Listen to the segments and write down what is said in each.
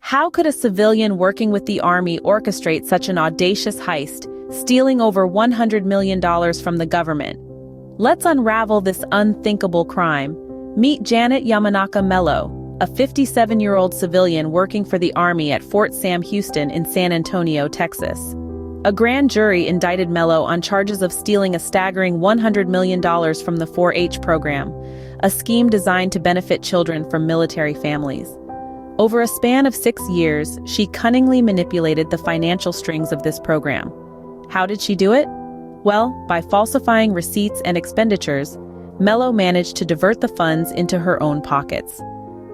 How could a civilian working with the army orchestrate such an audacious heist, stealing over $100 million from the government? Let's unravel this unthinkable crime. Meet Janet Yamanaka Mello, a 57-year-old civilian working for the Army at Fort Sam Houston in San Antonio, Texas. A grand jury indicted Mello on charges of stealing a staggering $100 million from the 4-H program, a scheme designed to benefit children from military families. Over a span of 6 years, she cunningly manipulated the financial strings of this program. How did she do it? Well, by falsifying receipts and expenditures, Mello managed to divert the funds into her own pockets.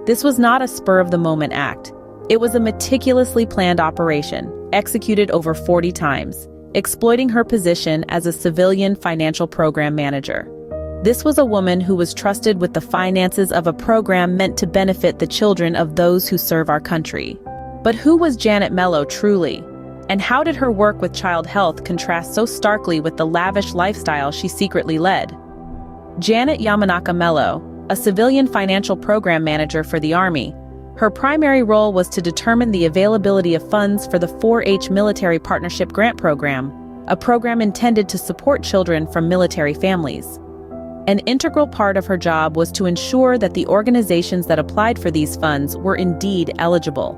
This was not a spur-of-the-moment act. It was a meticulously planned operation, executed over 40 times, exploiting her position as a civilian financial program manager. This was a woman who was trusted with the finances of a program meant to benefit the children of those who serve our country. But who was Janet Mello truly? And how did her work with child health contrast so starkly with the lavish lifestyle she secretly led? Janet Yamanaka Mello, a civilian financial program manager for the Army. Her primary role was to determine the availability of funds for the 4-H Military Partnership Grant Program, a program intended to support children from military families. An integral part of her job was to ensure that the organizations that applied for these funds were indeed eligible.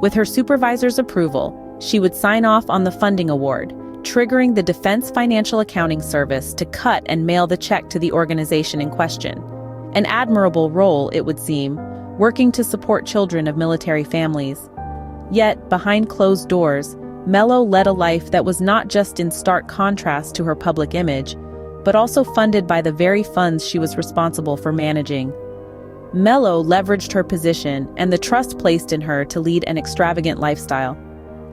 With her supervisor's approval, she would sign off on the funding award, triggering the Defense Financial Accounting Service to cut and mail the check to the organization in question. An admirable role, it would seem, working to support children of military families. Yet, behind closed doors, Mello led a life that was not just in stark contrast to her public image, but also funded by the very funds she was responsible for managing. Mello leveraged her position and the trust placed in her to lead an extravagant lifestyle.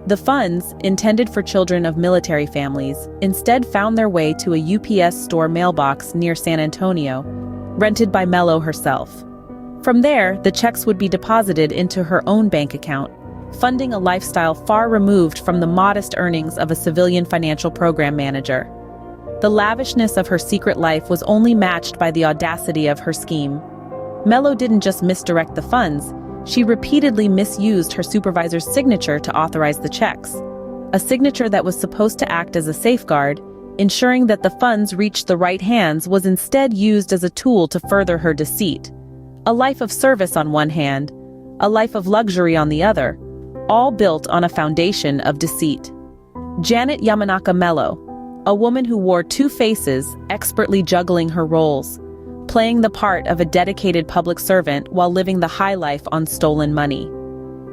The funds, intended for children of military families, instead found their way to a UPS store mailbox near San Antonio, rented by Mello herself. From there, the checks would be deposited into her own bank account, funding a lifestyle far removed from the modest earnings of a civilian financial program manager. The lavishness of her secret life was only matched by the audacity of her scheme. Mello didn't just misdirect the funds, she repeatedly misused her supervisor's signature to authorize the checks. A signature that was supposed to act as a safeguard, ensuring that the funds reached the right hands, was instead used as a tool to further her deceit. A life of service on one hand, a life of luxury on the other, all built on a foundation of deceit. Janet Yamanaka Mello, a woman who wore two faces, expertly juggling her roles, playing the part of a dedicated public servant while living the high life on stolen money.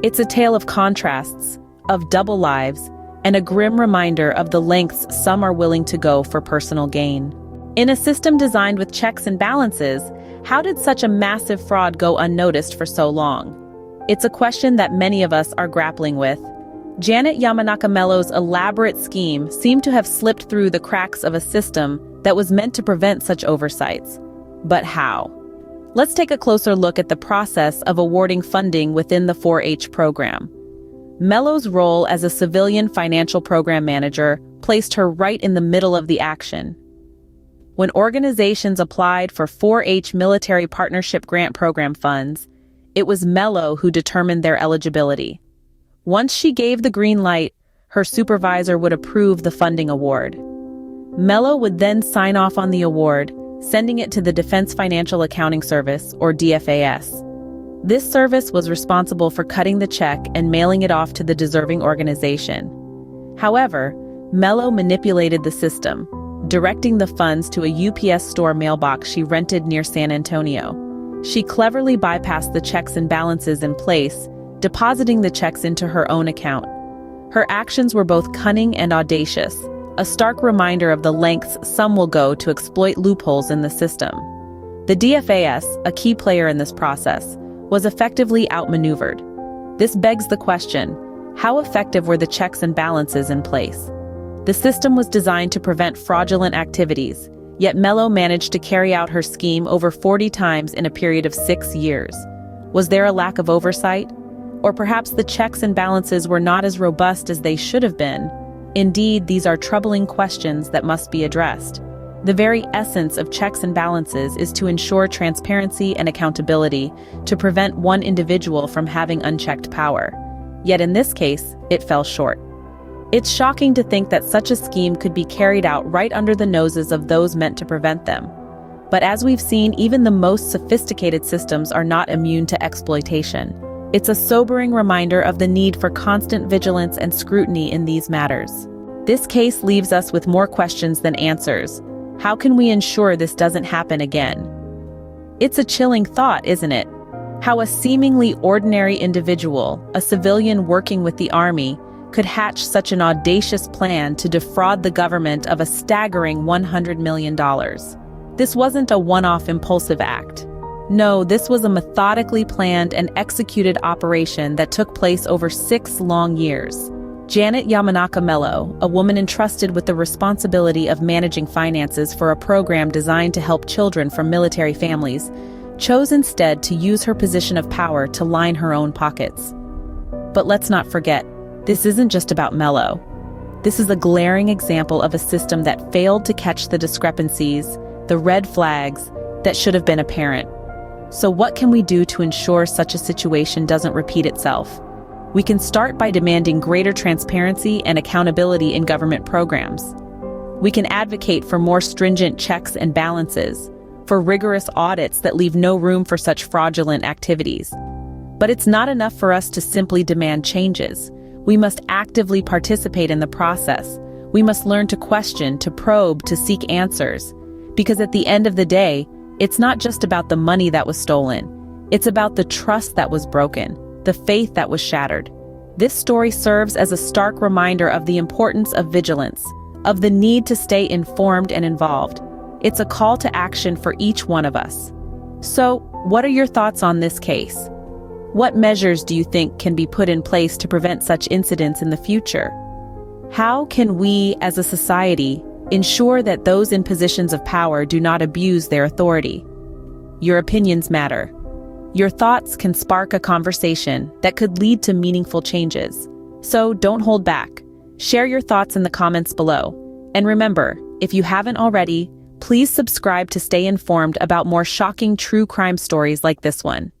It's a tale of contrasts, of double lives, and a grim reminder of the lengths some are willing to go for personal gain. In a system designed with checks and balances, how did such a massive fraud go unnoticed for so long? It's a question that many of us are grappling with. Janet Yamanaka Mello's elaborate scheme seemed to have slipped through the cracks of a system that was meant to prevent such oversights. But how? Let's take a closer look at the process of awarding funding within the 4-H program. Mello's role as a civilian financial program manager placed her right in the middle of the action. When organizations applied for 4-H Military Partnership Grant Program funds, it was Mello who determined their eligibility. Once she gave the green light, her supervisor would approve the funding award. Mello would then sign off on the award, sending it to the Defense Financial Accounting Service, or DFAS. This service was responsible for cutting the check and mailing it off to the deserving organization. However, Mello manipulated the system, directing the funds to a UPS store mailbox she rented near San Antonio. She cleverly bypassed the checks and balances in place, depositing the checks into her own account. Her actions were both cunning and audacious, a stark reminder of the lengths some will go to exploit loopholes in the system. The DFAS, a key player in this process, was effectively outmaneuvered. This begs the question, how effective were the checks and balances in place? The system was designed to prevent fraudulent activities, yet Mello managed to carry out her scheme over 40 times in a period of 6 years. Was there a lack of oversight? Or perhaps the checks and balances were not as robust as they should have been? Indeed, these are troubling questions that must be addressed. The very essence of checks and balances is to ensure transparency and accountability, to prevent one individual from having unchecked power. Yet in this case, it fell short. It's shocking to think that such a scheme could be carried out right under the noses of those meant to prevent them. But as we've seen, even the most sophisticated systems are not immune to exploitation. It's a sobering reminder of the need for constant vigilance and scrutiny in these matters. This case leaves us with more questions than answers. How can we ensure this doesn't happen again? It's a chilling thought, isn't it? How a seemingly ordinary individual, a civilian working with the army, could hatch such an audacious plan to defraud the government of a staggering $100 million. This wasn't a one-off impulsive act. No, this was a methodically planned and executed operation that took place over 6 long years. Janet Yamanaka Mello, a woman entrusted with the responsibility of managing finances for a program designed to help children from military families, chose instead to use her position of power to line her own pockets. But let's not forget, this isn't just about Mello. This is a glaring example of a system that failed to catch the discrepancies, the red flags that should have been apparent. So what can we do to ensure such a situation doesn't repeat itself? We can start by demanding greater transparency and accountability in government programs. We can advocate for more stringent checks and balances, for rigorous audits that leave no room for such fraudulent activities. But it's not enough for us to simply demand changes. We must actively participate in the process. We must learn to question, to probe, to seek answers. Because at the end of the day, it's not just about the money that was stolen. It's about the trust that was broken, the faith that was shattered. This story serves as a stark reminder of the importance of vigilance, of the need to stay informed and involved. It's a call to action for each one of us. So, what are your thoughts on this case? What measures do you think can be put in place to prevent such incidents in the future? How can we, as a society, ensure that those in positions of power do not abuse their authority? Your opinions matter. Your thoughts can spark a conversation that could lead to meaningful changes. So don't hold back. Share your thoughts in the comments below. And remember, if you haven't already, please subscribe to stay informed about more shocking true crime stories like this one.